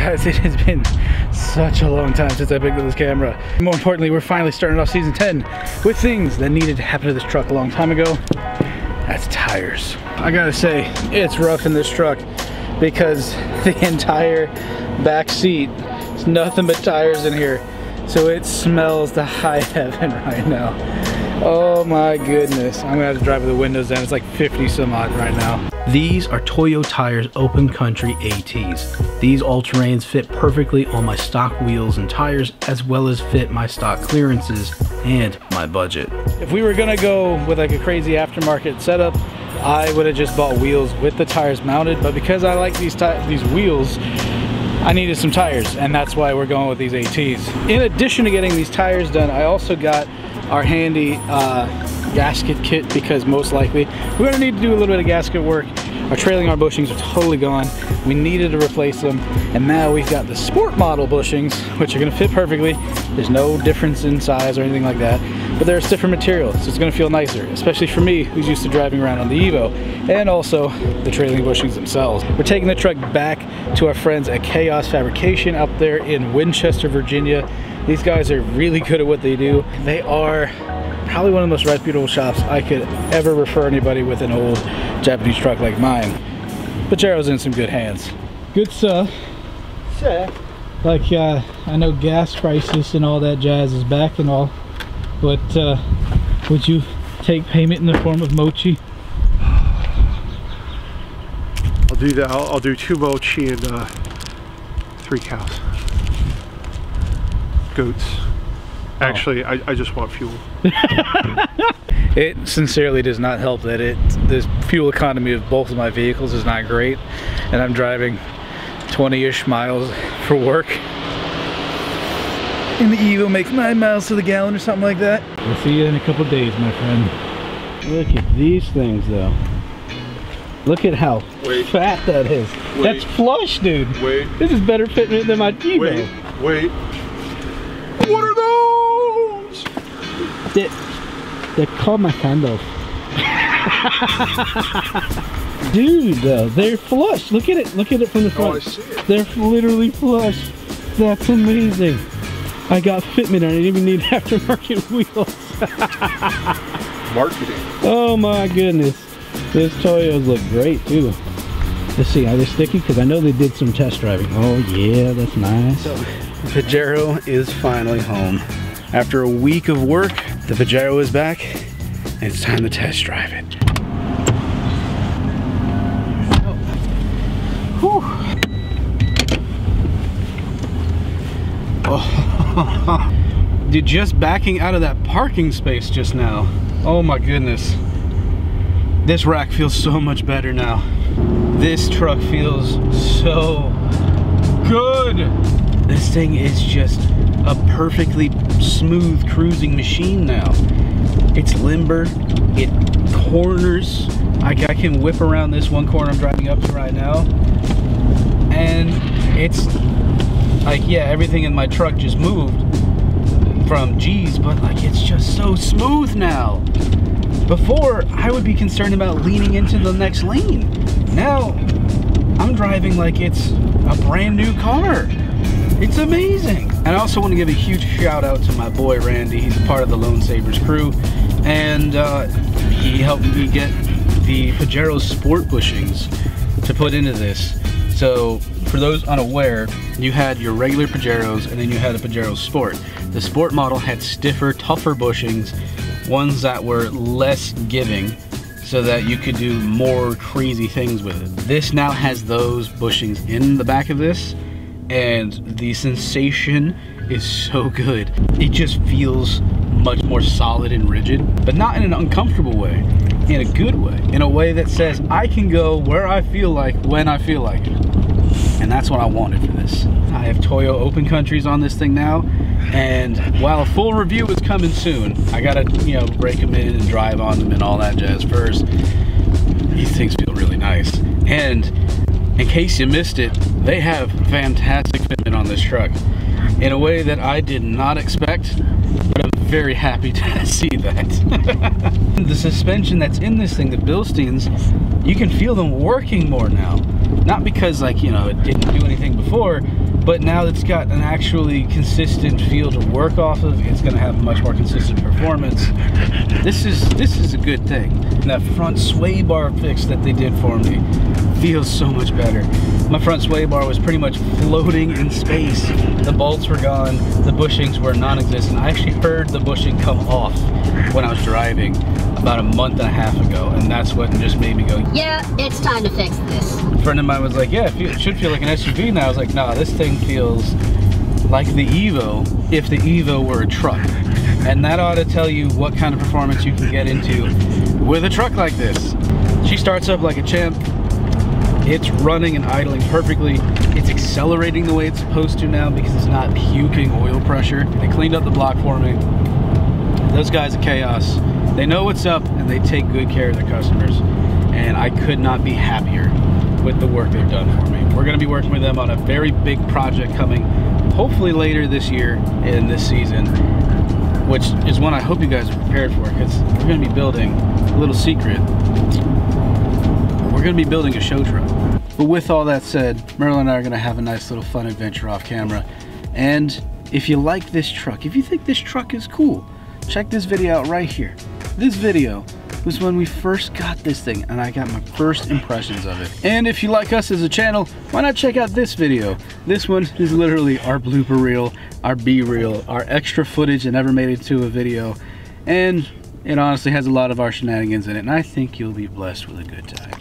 Guys, it has been such a long time since I picked up this camera. More importantly, we're finally starting off season 10 with things that needed to happen to this truck a long time ago. That's tires. I gotta say, it's rough in this truck because the entire back seat is nothing but tires in here. So it smells to high heaven right now. Oh my goodness. I'm gonna have to drive with the windows down. It's like 50 some odd right now. These are Toyo Tires Open Country ATs. These all-terrains fit perfectly on my stock wheels and tires, as well as fit my stock clearances and my budget. If we were gonna go with like a crazy aftermarket setup, I would have just bought wheels with the tires mounted, but because I like these wheels, I needed some tires, and that's why we're going with these ATs. In addition to getting these tires done, I also got our handy gasket kit, because most likely we're gonna need to do a little bit of gasket work. Our trailing arm bushings are totally gone. We needed to replace them, and now we've got the sport model bushings, which are gonna fit perfectly. There's no difference in size or anything like that, but there's different materials, so it's gonna feel nicer, especially for me, who's used to driving around on the Evo, and also the trailing bushings themselves. We're taking the truck back to our friends at Chaos Fabrication up there in Winchester, Virginia. These guys are really good at what they do. They are probably one of the most reputable shops I could ever refer anybody with an old Japanese truck like mine. Pajero's in some good hands. Good stuff. Sure. Like, I know gas prices and all that jazz is back and all, but would you take payment in the form of mochi? I'll do that. I'll do 2 mochi and 3 cows. Goats. Actually, I just want fuel. It sincerely does not help that the fuel economy of both of my vehicles is not great, and I'm driving 20-ish miles for work. And the Evo makes 9 miles to the gallon or something like that. We'll see you in a couple days, my friend. Look at these things, though. Look at how fat that is. That's flush, dude. This is better fitment than my Evo. Wait. What are those? They're called my candles. Dude, though, they're flush. Look at it from the front. Oh, I see it. They're literally flush. That's amazing. I got fitment. I didn't even need aftermarket wheels. Marketing. Oh my goodness. Those Toyos look great too. Let's see, are they sticky? Because I know they did some test driving. Oh yeah, that's nice. So, the Pajero is finally home. After a week of work, the Pajero is back, and it's time to test drive it. Whew. Oh. Dude, just backing out of that parking space just now. Oh my goodness. This rack feels so much better now. This truck feels so good. This thing is just a perfectly smooth cruising machine now. It's limber, it corners. I can whip around this one corner I'm driving up to right now. And it's like, yeah, everything in my truck just moved from G's, but like it's just so smooth now. Before, I would be concerned about leaning into the next lane. Now, I'm driving like it's a brand new car. It's amazing. And I also want to give a huge shout out to my boy Randy. He's a part of the Lone Sabres crew, and he helped me get the Pajero Sport bushings to put into this. So for those unaware, you had your regular Pajeros and then you had a Pajero Sport. The Sport model had stiffer, tougher bushings, ones that were less giving, so that you could do more crazy things with it. This now has those bushings in the back of this, and the sensation is so good. It just feels much more solid and rigid, but not in an uncomfortable way, in a good way, in a way that says I can go where I feel like, when I feel like it. And that's what I wanted for this. I have Toyo Open Countries on this thing now, and while a full review is coming soon, I gotta, you know, break them in and drive on them and all that jazz first. These things feel really nice. And in case you missed it, they have fantastic fitment on this truck in a way that I did not expect, but I'm very happy to see that. The suspension that's in this thing, the Bilsteins, you can feel them working more now. Not because, like, you know, it didn't do anything before, but now it's got an actually consistent feel to work off of. It's going to have much more consistent performance. This is a good thing. And that front sway bar fix that they did for me feels so much better. My front sway bar was pretty much floating in space. The bolts were gone, the bushings were non-existent. I actually heard the bushing come off when I was driving about a month and a half ago, and that's what just made me go, yeah, it's time to fix this. A friend of mine was like, yeah, it should feel like an SUV now. I was like, nah, this thing feels like the Evo if the Evo were a truck. And that ought to tell you what kind of performance you can get into with a truck like this. She starts up like a champ. It's running and idling perfectly. It's accelerating the way it's supposed to now because it's not puking oil pressure. They cleaned up the block for me. Those guys at Chaos, they know what's up and they take good care of their customers. And I could not be happier with the work they've done for me. We're gonna be working with them on a very big project coming hopefully later this year in this season, which is one I hope you guys are prepared for, because we're gonna be building, a little secret, we're gonna be building a show truck. But with all that said, Merlin and I are gonna have a nice little fun adventure off camera. And if you like this truck, if you think this truck is cool, check this video out right here. This video was when we first got this thing and I got my first impressions of it. And if you like us as a channel, why not check out this video? This one is literally our blooper reel, our B-reel, our extra footage that never made it to a video. And it honestly has a lot of our shenanigans in it, and I think you'll be blessed with a good time.